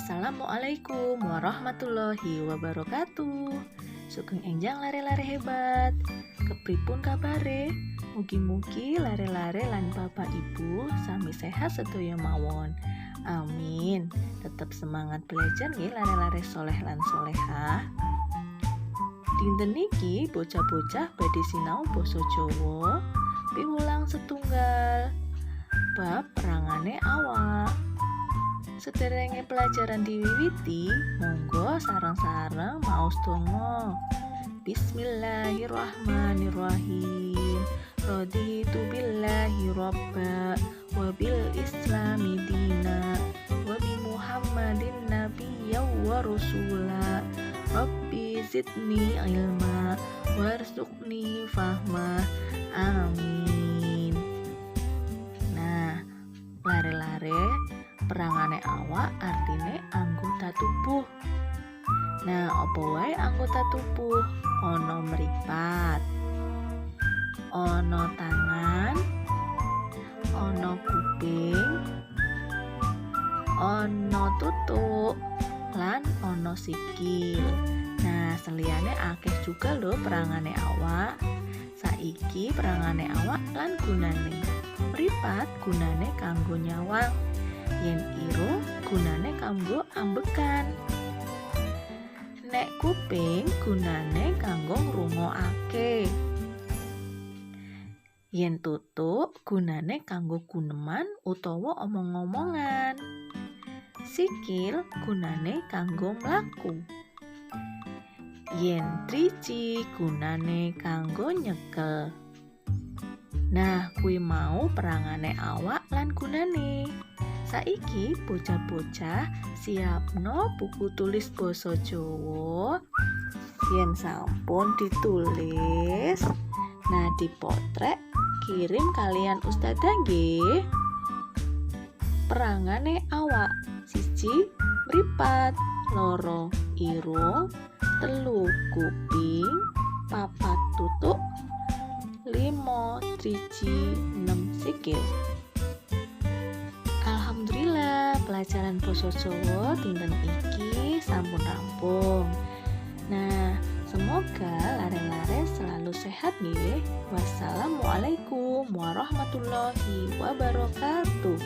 Assalamualaikum warahmatullahi wabarakatuh. Sugeng enjang lare-lare hebat. Kepripun kabare? Mugi-mugi lare-lare lan bapak ibu sami sehat sedaya mawon. Amin. Tetap semangat belajar nggih lare-lare soleh lan solehah. Dinten niki bocah-bocah badhe sinau basa Jawa piwulang setunggal bab perangane awak. Sederenge pelajaran diwiwiti, monggo sareng-sareng maos donga. Bismillahirrahmanirrahim. Raditu billahi robba wa bil islami dina wa bi Muhammadin nabiyya wa rasula. Rabbi zidni ilma warzuqni fahma. Amin. Nah, lare-lare perangane awak artine anggota tubuh. Nah, apa wae anggota tubuh? Ono mripat, ono tangan, ono kuping, ono tutuk, lan ono sikil. Nah, seliyane akeh juga lho perangane awak. Saiki perangane awak lan gunane. Mripat gunane kanggo nyawang. Yen irung gunane kanggo ambekan. Nek kuping gunane kanggo ngrungokake. Yen tutuk gunane kanggo guneman utawa omong-omongan. Sikil gunane kanggo mlaku. Yen driji gunane kanggo nyekel. Nah, kuwi mau perangane awak lan gunane. Saiki bocah-bocah siapno buku tulis basa Jawa. Yen sampun ditulis, nah dipotret kirim kalian ustadzah nggih. Perangane awak: 1 mripat, 2 irung, 3 kuping, 4 tutuk, 5 driji, 6 sikil. Alhamdulillah, pelajaran basa Jawa dinten iki sampun rampung. Nah, semoga lare-lare selalu sehat nggih. Wassalamualaikum warahmatullahi wabarakatuh.